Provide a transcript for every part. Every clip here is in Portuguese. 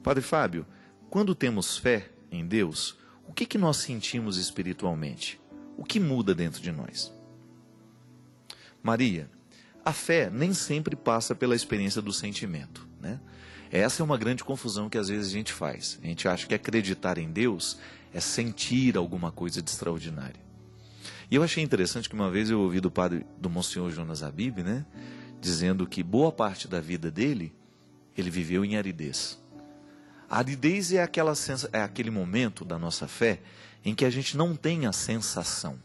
Padre Fábio, quando temos fé em Deus, o que nós sentimos espiritualmente? O que muda dentro de nós? Maria, a fé nem sempre passa pela experiência do sentimento, né? Essa é uma grande confusão que às vezes a gente faz. A gente acha que acreditar em Deus é sentir alguma coisa de extraordinária. E eu achei interessante que uma vez eu ouvi do Monsenhor Jonas Habib, né, dizendo que boa parte da vida dele, ele viveu em aridez. A aridez é aquele momento da nossa fé em que a gente não tem a sensação.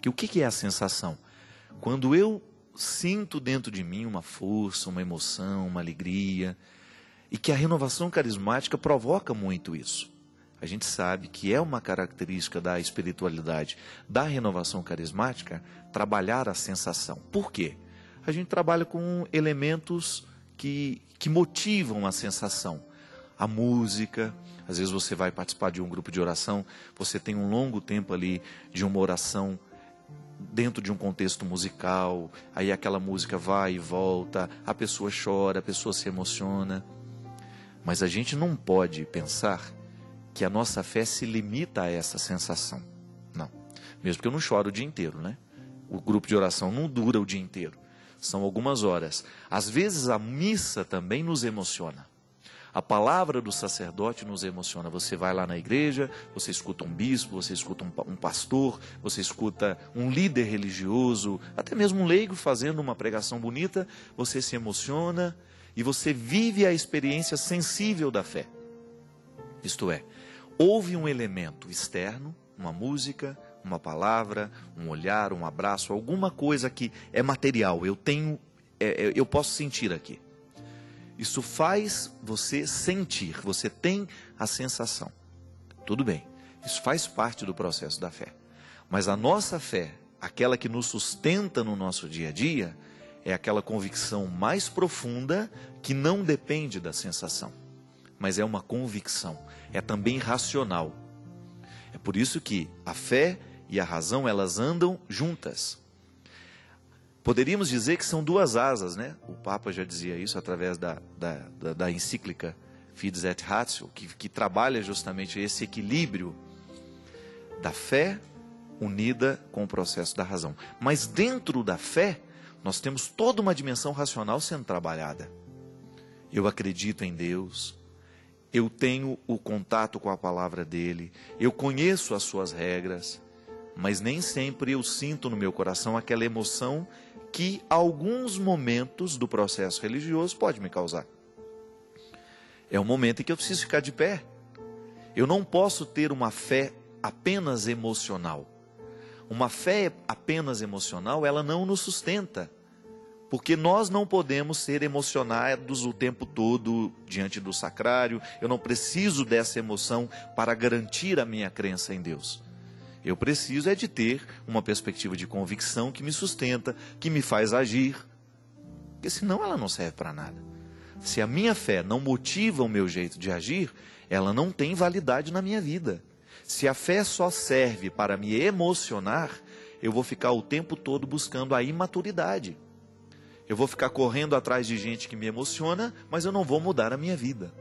Que o que é a sensação? Quando eu sinto dentro de mim uma força, uma emoção, uma alegria, e que a renovação carismática provoca muito isso. A gente sabe que é uma característica da espiritualidade, da renovação carismática, trabalhar a sensação. Por quê? A gente trabalha com elementos que motivam a sensação. A música, às vezes você vai participar de um grupo de oração, você tem um longo tempo ali de uma oração dentro de um contexto musical, aí aquela música vai e volta, a pessoa chora, a pessoa se emociona. Mas a gente não pode pensar que a nossa fé se limita a essa sensação. Não. Mesmo porque eu não choro o dia inteiro, né? O grupo de oração não dura o dia inteiro. São algumas horas. Às vezes a missa também nos emociona. A palavra do sacerdote nos emociona. Você vai lá na igreja, você escuta um bispo, você escuta um pastor, você escuta um líder religioso, até mesmo um leigo fazendo uma pregação bonita, você se emociona e você vive a experiência sensível da fé. Isto é, houve um elemento externo, uma música, uma palavra, um olhar, um abraço, alguma coisa que é material, eu posso sentir aqui. Isso faz você sentir, você tem a sensação. Tudo bem, isso faz parte do processo da fé. Mas a nossa fé, aquela que nos sustenta no nosso dia a dia, é aquela convicção mais profunda que não depende da sensação. Mas é uma convicção, é também racional. É por isso que a fé e a razão, elas andam juntas. Poderíamos dizer que são duas asas, né? O Papa já dizia isso através da encíclica Fides et Ratio, que trabalha justamente esse equilíbrio da fé unida com o processo da razão. Mas dentro da fé, nós temos toda uma dimensão racional sendo trabalhada. Eu acredito em Deus, eu tenho o contato com a palavra dele, eu conheço as suas regras, mas nem sempre eu sinto no meu coração aquela emoção que alguns momentos do processo religioso pode me causar. É um momento em que eu preciso ficar de pé. Eu não posso ter uma fé apenas emocional. Uma fé apenas emocional, ela não nos sustenta. Porque nós não podemos ser emocionados o tempo todo diante do sacrário. Eu não preciso dessa emoção para garantir a minha crença em Deus. Eu preciso é de ter uma perspectiva de convicção que me sustenta, que me faz agir. Porque senão ela não serve para nada. Se a minha fé não motiva o meu jeito de agir, ela não tem validade na minha vida. Se a fé só serve para me emocionar, eu vou ficar o tempo todo buscando a imaturidade. Eu vou ficar correndo atrás de gente que me emociona, mas eu não vou mudar a minha vida.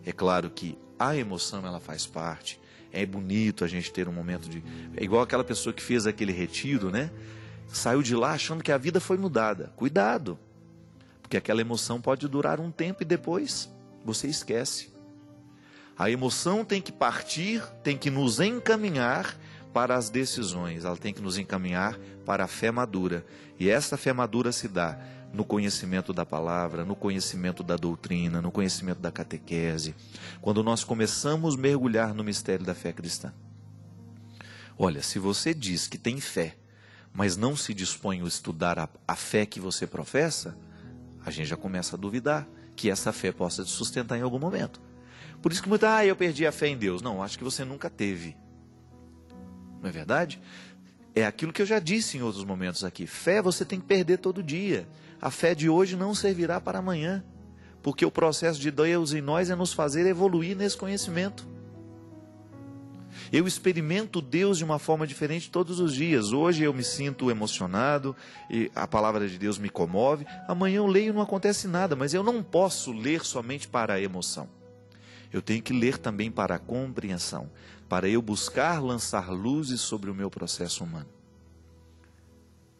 É claro que a emoção, ela faz parte. É bonito a gente ter um momento de... É igual aquela pessoa que fez aquele retiro, né? Saiu de lá achando que a vida foi mudada. Cuidado! Porque aquela emoção pode durar um tempo e depois você esquece. A emoção tem que partir, tem que nos encaminhar para as decisões. Ela tem que nos encaminhar para a fé madura. E essa fé madura se dá no conhecimento da palavra, no conhecimento da doutrina, no conhecimento da catequese. Quando nós começamos a mergulhar no mistério da fé cristã. Olha, se você diz que tem fé, mas não se dispõe a estudar a fé que você professa, a gente já começa a duvidar que essa fé possa te sustentar em algum momento. Por isso que muita, eu perdi a fé em Deus. Não, acho que você nunca teve. Não é verdade? É aquilo que eu já disse em outros momentos aqui. Fé você tem que perder todo dia. A fé de hoje não servirá para amanhã. Porque o processo de Deus em nós é nos fazer evoluir nesse conhecimento. Eu experimento Deus de uma forma diferente todos os dias. Hoje eu me sinto emocionado e a palavra de Deus me comove. Amanhã eu leio e não acontece nada, mas eu não posso ler somente para a emoção. Eu tenho que ler também para a compreensão, para eu buscar lançar luzes sobre o meu processo humano.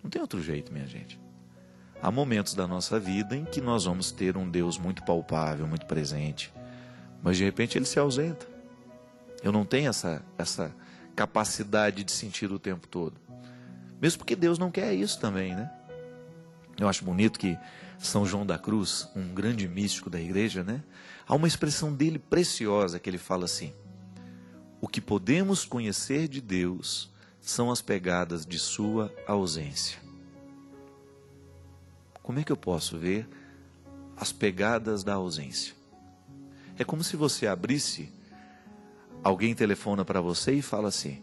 Não tem outro jeito, minha gente. Há momentos da nossa vida em que nós vamos ter um Deus muito palpável, muito presente, mas de repente Ele se ausenta. Eu não tenho essa capacidade de sentir o tempo todo. Mesmo porque Deus não quer isso também, né? Eu acho bonito que São João da Cruz, um grande místico da igreja, né? Há uma expressão dele preciosa que ele fala assim: o que podemos conhecer de Deus são as pegadas de sua ausência. Como é que eu posso ver as pegadas da ausência? É como se você abrisse, alguém telefona para você e fala assim: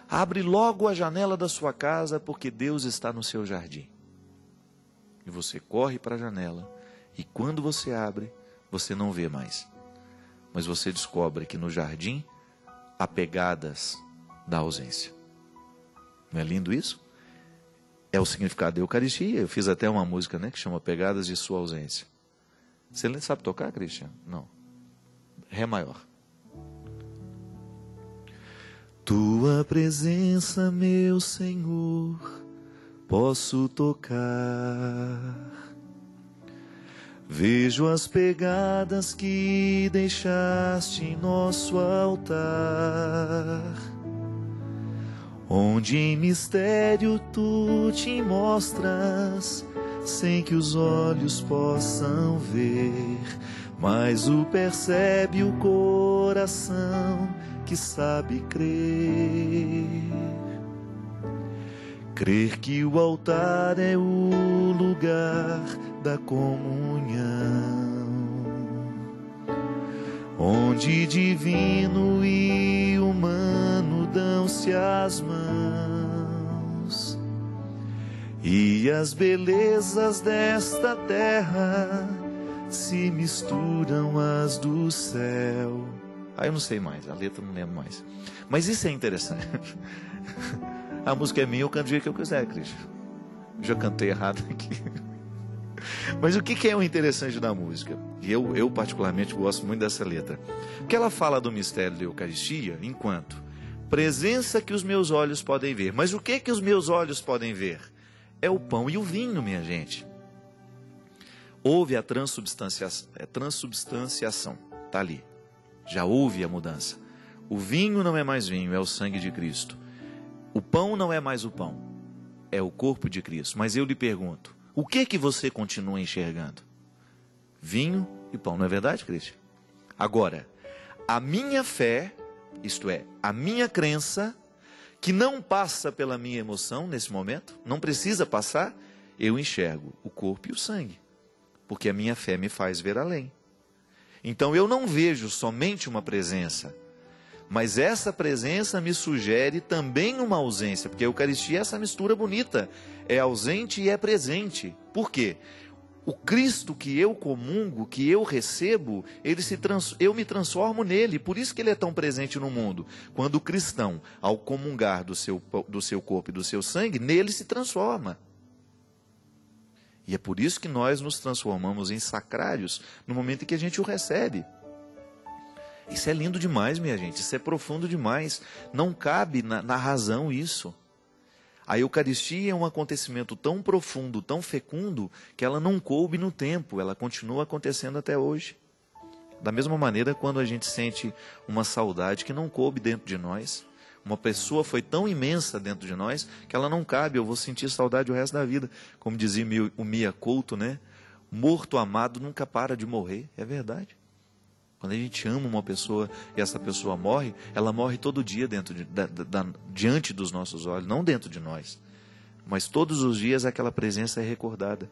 abre logo a janela da sua casa porque Deus está no seu jardim. E você corre para a janela e quando você abre, você não vê mais. Mas você descobre que no jardim há pegadas da ausência. Não é lindo isso? É o significado da Eucaristia. Eu fiz até uma música, né, que chama Pegadas de Sua Ausência. Você sabe tocar, Cristian? Não. Ré maior. Tua presença, meu Senhor, posso tocar. Vejo as pegadas que deixaste em nosso altar, onde em mistério tu te mostras, sem que os olhos possam ver, mas o percebe o coração que sabe crer. Crer que o altar é o lugar da comunhão, onde divino e humano dão-se as mãos, e as belezas desta terra se misturam às do céu. Eu não sei mais, a letra não lembro mais. Mas isso é interessante. A música é minha, eu canto do jeito que eu quiser, Cristian. Já cantei errado aqui. Mas o que é o interessante da música? E eu particularmente gosto muito dessa letra. Porque ela fala do mistério da Eucaristia enquanto presença que os meus olhos podem ver. Mas o que os meus olhos podem ver? É o pão e o vinho, minha gente. Houve a transubstanciação. Está ali. Já houve a mudança. O vinho não é mais vinho, é o sangue de Cristo. O pão não é mais o pão, é o corpo de Cristo. Mas eu lhe pergunto, o que você continua enxergando? Vinho e pão, não é verdade, Cristian? Agora, a minha fé, isto é, a minha crença, que não passa pela minha emoção nesse momento, não precisa passar, eu enxergo o corpo e o sangue, porque a minha fé me faz ver além. Então eu não vejo somente uma presença, mas essa presença me sugere também uma ausência, porque a Eucaristia é essa mistura bonita, é ausente e é presente. Por quê? O Cristo que eu comungo, que eu recebo, eu me transformo nele, por isso que ele é tão presente no mundo. Quando o cristão, ao comungar do seu corpo e do seu sangue, nele se transforma. E é por isso que nós nos transformamos em sacrários no momento em que a gente o recebe. Isso é lindo demais, minha gente, isso é profundo demais. Não cabe na razão isso. A Eucaristia é um acontecimento tão profundo, tão fecundo, que ela não coube no tempo, ela continua acontecendo até hoje. Da mesma maneira, quando a gente sente uma saudade que não coube dentro de nós, uma pessoa foi tão imensa dentro de nós, que ela não cabe, eu vou sentir saudade o resto da vida. Como dizia o Mia Couto, né? Morto amado nunca para de morrer, é verdade. Quando a gente ama uma pessoa e essa pessoa morre, ela morre todo dia diante dos nossos olhos, não dentro de nós. Mas todos os dias aquela presença é recordada.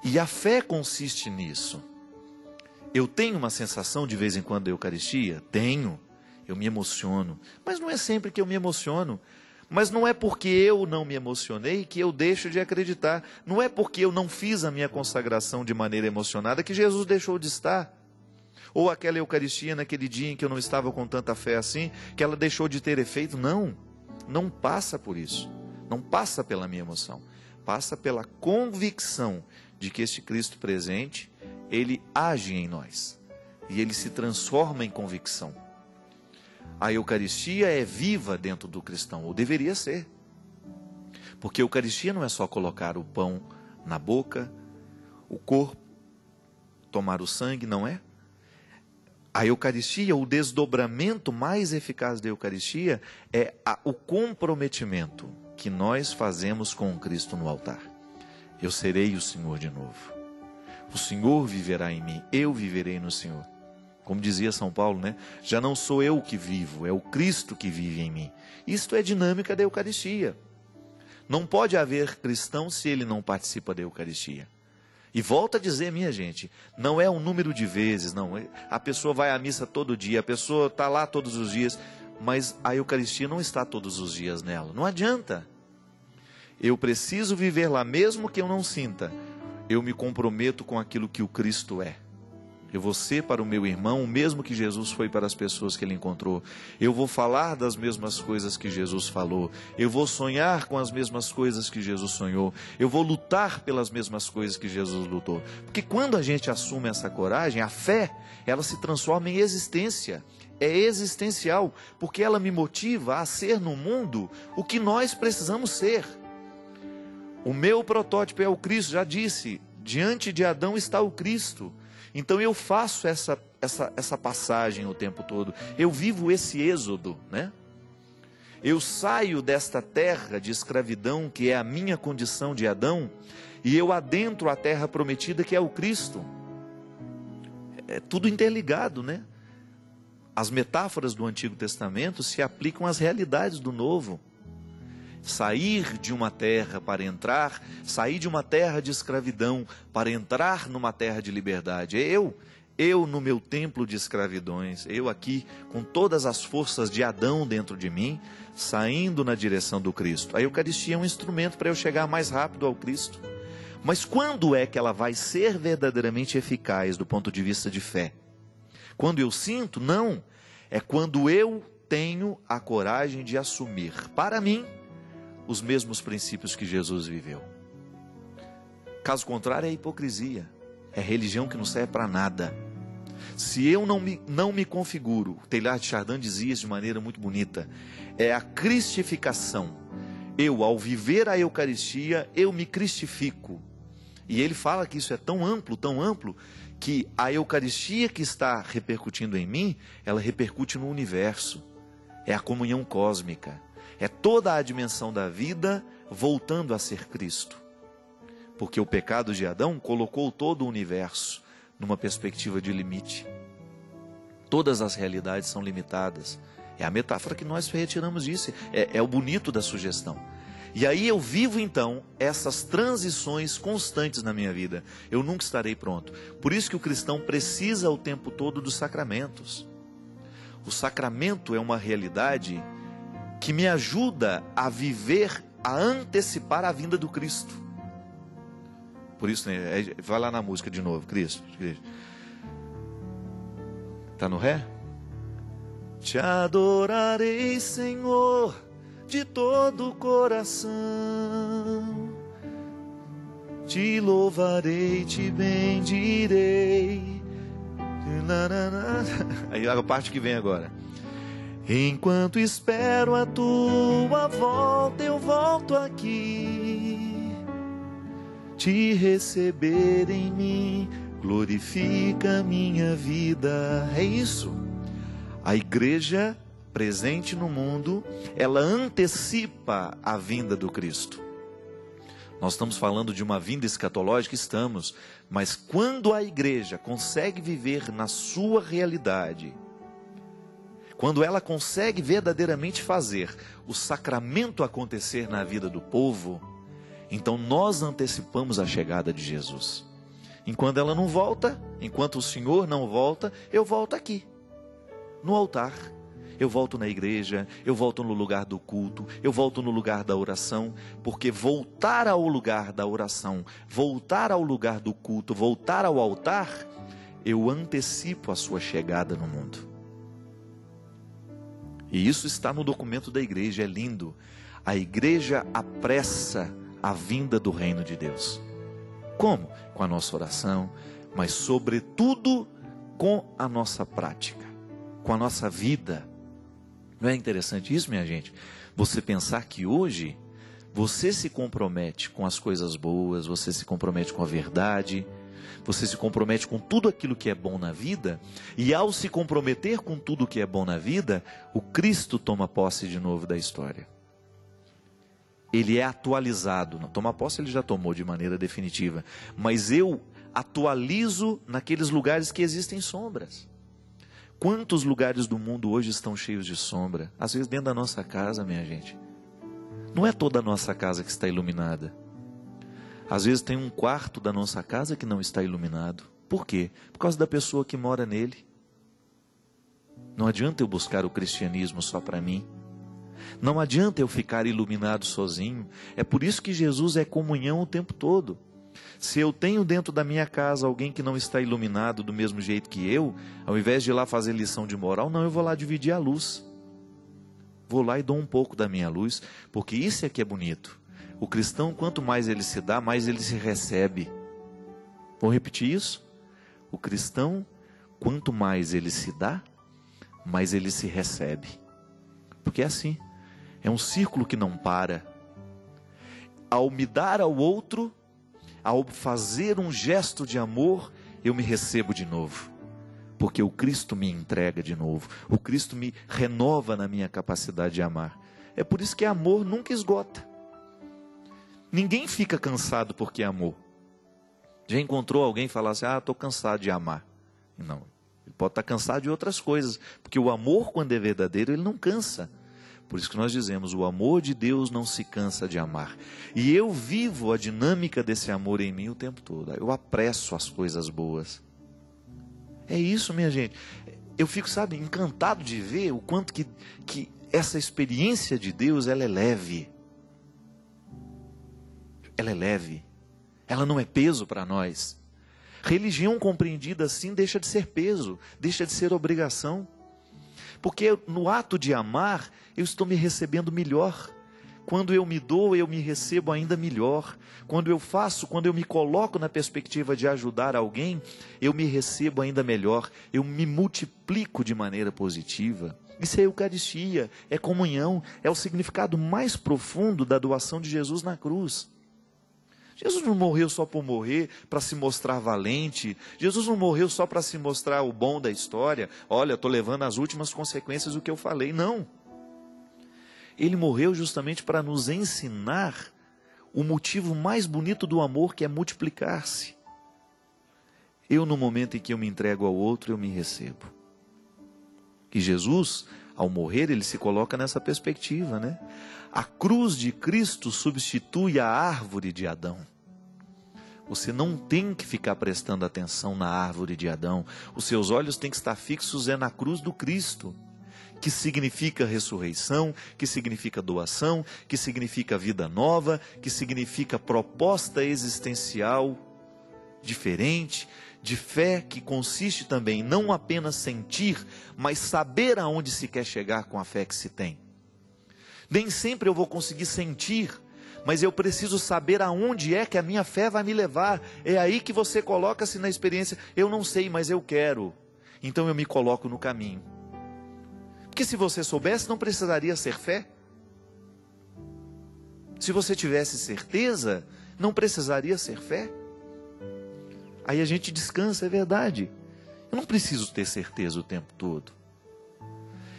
E a fé consiste nisso. Eu tenho uma sensação de vez em quando da Eucaristia? Tenho. Eu me emociono. Mas não é sempre que eu me emociono. Mas não é porque eu não me emocionei que eu deixo de acreditar. Não é porque eu não fiz a minha consagração de maneira emocionada que Jesus deixou de estar. Ou aquela Eucaristia naquele dia em que eu não estava com tanta fé assim, que ela deixou de ter efeito. Não passa por isso. Não passa pela minha emoção. Passa pela convicção de que este Cristo presente, ele age em nós. e ele se transforma em convicção. A Eucaristia é viva dentro do cristão, ou deveria ser. Porque a Eucaristia não é só colocar o pão na boca, o corpo, tomar o sangue, não é? A Eucaristia, o desdobramento mais eficaz da Eucaristia é o comprometimento que nós fazemos com Cristo no altar. Eu serei o Senhor de novo. O Senhor viverá em mim, eu viverei no Senhor. Como dizia São Paulo, né? Já não sou eu que vivo, é o Cristo que vive em mim. Isto é dinâmica da Eucaristia. Não pode haver cristão se ele não participa da Eucaristia. E volto a dizer, minha gente, não é um número de vezes, não. A pessoa vai à missa todo dia, a pessoa está lá todos os dias, mas a Eucaristia não está todos os dias nela. Não adianta. Eu preciso viver lá, mesmo que eu não sinta. Eu me comprometo com aquilo que o Cristo é. Eu vou ser para o meu irmão o mesmo que Jesus foi para as pessoas que ele encontrou. Eu vou falar das mesmas coisas que Jesus falou. Eu vou sonhar com as mesmas coisas que Jesus sonhou. Eu vou lutar pelas mesmas coisas que Jesus lutou. Porque quando a gente assume essa coragem, a fé, ela se transforma em existência. É existencial, porque ela me motiva a ser no mundo o que nós precisamos ser. O meu protótipo é o Cristo, já disse, diante de Adão está o Cristo. Então eu faço essa passagem o tempo todo, eu vivo esse êxodo, né? Eu saio desta terra de escravidão, que é a minha condição de Adão, e eu adentro a terra prometida, que é o Cristo. É tudo interligado, né? As metáforas do Antigo Testamento se aplicam às realidades do Novo. Sair de uma terra para entrar, sair de uma terra de escravidão para entrar numa terra de liberdade. Eu no meu templo de escravidões, eu aqui com todas as forças de Adão dentro de mim, saindo na direção do Cristo. A Eucaristia é um instrumento para eu chegar mais rápido ao Cristo. Mas quando é que ela vai ser verdadeiramente eficaz do ponto de vista de fé? Quando eu sinto? Não. É quando eu tenho a coragem de assumir para mim os mesmos princípios que Jesus viveu. Caso contrário, é hipocrisia. É religião que não serve para nada. Se eu não me configuro, o Teilhard de Chardin dizia isso de maneira muito bonita, é a cristificação. Eu, ao viver a Eucaristia, eu me cristifico. E ele fala que isso é tão amplo, que a Eucaristia que está repercutindo em mim, ela repercute no universo. É a comunhão cósmica. É toda a dimensão da vida voltando a ser Cristo. Porque o pecado de Adão colocou todo o universo numa perspectiva de limite. Todas as realidades são limitadas. É a metáfora que nós retiramos disso. É o bonito da sugestão. E aí eu vivo então essas transições constantes na minha vida. Eu nunca estarei pronto. Por isso que o cristão precisa o tempo todo dos sacramentos. O sacramento é uma realidade que me ajuda a viver, a antecipar a vinda do Cristo. Por isso, né, vai lá na música de novo, Cristo. Está no ré? Te adorarei, Senhor, de todo o coração. Te louvarei, te bendirei. Aí a parte que vem agora. Enquanto espero a tua volta, eu volto aqui. Te receber em mim, glorifica minha vida. É isso. A igreja presente no mundo, ela antecipa a vinda do Cristo. Nós estamos falando de uma vinda escatológica, estamos. Mas quando a igreja consegue viver na sua realidade, quando ela consegue verdadeiramente fazer o sacramento acontecer na vida do povo, então nós antecipamos a chegada de Jesus. Enquanto ela não volta, enquanto o Senhor não volta, eu volto aqui, no altar. Eu volto na igreja, eu volto no lugar do culto, eu volto no lugar da oração, porque voltar ao lugar da oração, voltar ao lugar do culto, voltar ao altar, eu antecipo a sua chegada no mundo. E isso está no documento da igreja, é lindo. A igreja apressa a vinda do reino de Deus. Como? Com a nossa oração, mas sobretudo com a nossa prática, com a nossa vida. Não é interessante isso, minha gente? Você pensar que hoje você se compromete com as coisas boas, você se compromete com a verdade, você se compromete com tudo aquilo que é bom na vida, e ao se comprometer com tudo que é bom na vida, o Cristo toma posse de novo da história. Ele é atualizado. Não toma posse, ele já tomou de maneira definitiva, mas eu atualizo naqueles lugares que existem sombras. Quantos lugares do mundo hoje estão cheios de sombra? Às vezes dentro da nossa casa, minha gente. Não é toda a nossa casa que está iluminada. Às vezes tem um quarto da nossa casa que não está iluminado. Por quê? Por causa da pessoa que mora nele. Não adianta eu buscar o cristianismo só para mim. Não adianta eu ficar iluminado sozinho. É por isso que Jesus é comunhão o tempo todo. Se eu tenho dentro da minha casa alguém que não está iluminado do mesmo jeito que eu, ao invés de ir lá fazer lição de moral, não, eu vou lá dividir a luz. Vou lá e dou um pouco da minha luz, porque isso é que é bonito. O cristão, quanto mais ele se dá, mais ele se recebe. Vou repetir isso? O cristão, quanto mais ele se dá, mais ele se recebe. Porque é assim, é um círculo que não para. Ao me dar ao outro, ao fazer um gesto de amor, eu me recebo de novo. Porque o Cristo me entrega de novo. O Cristo me renova na minha capacidade de amar. É por isso que amor nunca esgota. Ninguém fica cansado porque amou. Já encontrou alguém e falar assim, estou cansado de amar? Não, ele pode estar cansado de outras coisas. Porque o amor, quando é verdadeiro, ele não cansa. Por isso que nós dizemos, o amor de Deus não se cansa de amar. E eu vivo a dinâmica desse amor em mim o tempo todo. Eu apresso as coisas boas. É isso, minha gente. Eu fico, encantado de ver o quanto que essa experiência de Deus, ela é leve. Ela é leve. Ela não é peso para nós. Religião compreendida assim deixa de ser peso, deixa de ser obrigação. Porque no ato de amar, eu estou me recebendo melhor. Quando eu me dou, eu me recebo ainda melhor. Quando eu me coloco na perspectiva de ajudar alguém, eu me recebo ainda melhor. Eu me multiplico de maneira positiva. Isso é Eucaristia, é comunhão, é o significado mais profundo da doação de Jesus na cruz. Jesus não morreu só por morrer, para se mostrar valente. Jesus não morreu só para se mostrar o bom da história. Olha, estou levando as últimas consequências do que eu falei. Não. Ele morreu justamente para nos ensinar o motivo mais bonito do amor, que é multiplicar-se. Eu, no momento em que eu me entrego ao outro, eu me recebo. E Jesus, ao morrer, ele se coloca nessa perspectiva, né? A cruz de Cristo substitui a árvore de Adão. Você não tem que ficar prestando atenção na árvore de Adão. Os seus olhos têm que estar fixos na cruz do Cristo, que significa ressurreição, que significa doação, que significa vida nova, que significa proposta existencial diferente, de fé que consiste também não apenas sentir, mas saber aonde se quer chegar com a fé que se tem. Nem sempre eu vou conseguir sentir, mas eu preciso saber aonde é que a minha fé vai me levar. É aí que você coloca-se na experiência. Eu não sei, mas eu quero. Então eu me coloco no caminho. Porque se você soubesse, não precisaria ser fé. Se você tivesse certeza, não precisaria ser fé. Aí a gente descansa, é verdade. Eu não preciso ter certeza o tempo todo.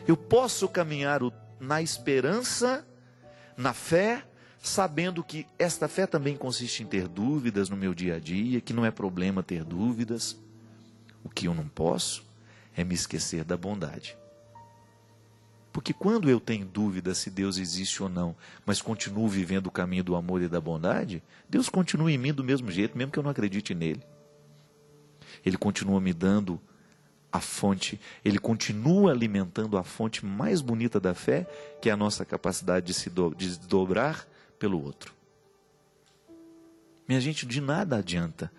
Eu posso caminhar na esperança, na fé, sabendo que esta fé também consiste em ter dúvidas no meu dia a dia, que não é problema ter dúvidas. O que eu não posso é me esquecer da bondade. Porque quando eu tenho dúvida se Deus existe ou não, mas continuo vivendo o caminho do amor e da bondade, Deus continua em mim do mesmo jeito, mesmo que eu não acredite nele. Ele continua me dando a fonte, ele continua alimentando a fonte mais bonita da fé, que é a nossa capacidade de se dobrar pelo outro. Minha gente, de nada adianta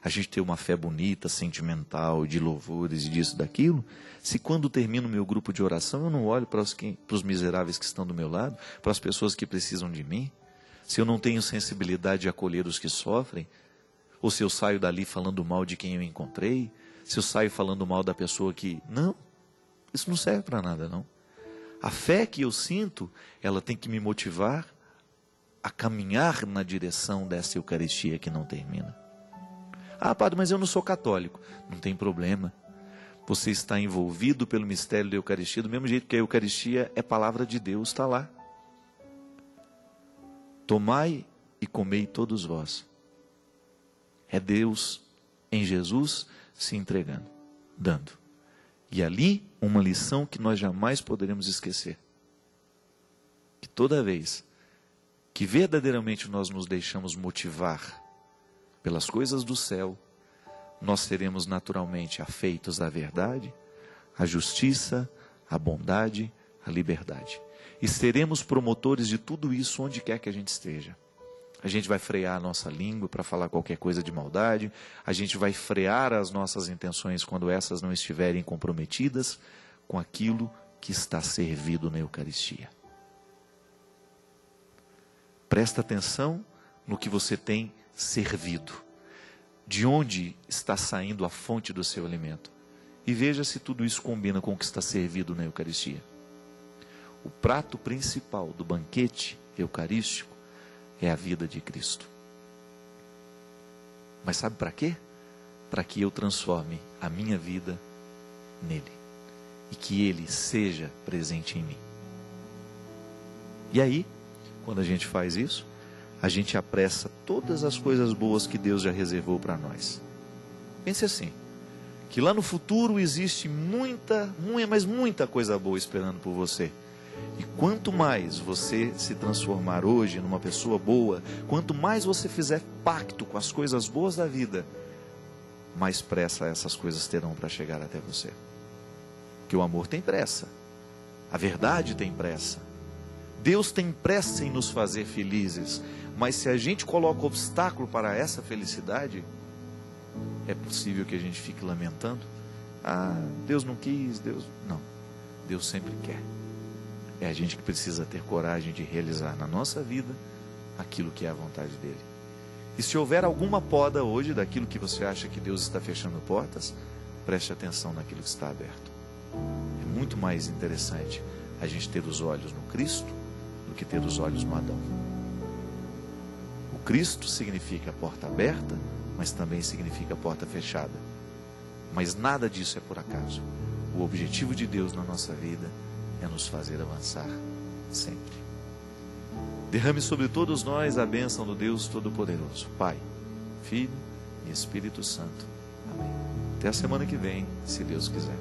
a gente ter uma fé bonita, sentimental, de louvores e disso, daquilo, se quando termino o meu grupo de oração, eu não olho para os miseráveis que estão do meu lado, para as pessoas que precisam de mim, se eu não tenho sensibilidade de acolher os que sofrem, ou se eu saio dali falando mal de quem eu encontrei, se eu saio falando mal da pessoa que... Não, isso não serve para nada, não. A fé que eu sinto, ela tem que me motivar a caminhar na direção dessa Eucaristia que não termina. Ah, padre, mas eu não sou católico. Não tem problema. Você está envolvido pelo mistério da Eucaristia, do mesmo jeito que a Eucaristia é palavra de Deus, está lá. Tomai e comei todos vós. É Deus em Jesus se entregando, dando. E ali, uma lição que nós jamais poderemos esquecer. Que toda vez que verdadeiramente nós nos deixamos motivar pelas coisas do céu, nós seremos naturalmente afeitos à verdade, à justiça, à bondade, à liberdade. E seremos promotores de tudo isso onde quer que a gente esteja. A gente vai frear a nossa língua para falar qualquer coisa de maldade, a gente vai frear as nossas intenções quando essas não estiverem comprometidas com aquilo que está servido na Eucaristia. Presta atenção no que você tem servido. De onde está saindo a fonte do seu alimento. E veja se tudo isso combina com o que está servido na Eucaristia. O prato principal do banquete eucarístico é a vida de Cristo. Mas sabe para quê? Para que eu transforme a minha vida nele. E que ele seja presente em mim. E aí, quando a gente faz isso, a gente apressa todas as coisas boas que Deus já reservou para nós. Pense assim, que lá no futuro existe muita coisa boa esperando por você. E quanto mais você se transformar hoje numa pessoa boa, quanto mais você fizer pacto com as coisas boas da vida, mais pressa essas coisas terão para chegar até você. Porque o amor tem pressa, a verdade tem pressa, Deus tem pressa em nos fazer felizes. Mas se a gente coloca obstáculo para essa felicidade, é possível que a gente fique lamentando. Ah, Deus não quis, Deus... Não, Deus sempre quer. É a gente que precisa ter coragem de realizar na nossa vida aquilo que é a vontade dele. E se houver alguma poda hoje daquilo que você acha que Deus está fechando portas, preste atenção naquilo que está aberto. É muito mais interessante a gente ter os olhos no Cristo do que ter os olhos no Adão. O Cristo significa porta aberta, mas também significa porta fechada. Mas nada disso é por acaso. O objetivo de Deus na nossa vida é nos fazer avançar sempre. Derrame sobre todos nós a bênção do Deus Todo-Poderoso, Pai, Filho e Espírito Santo. Amém. Até a semana que vem, se Deus quiser.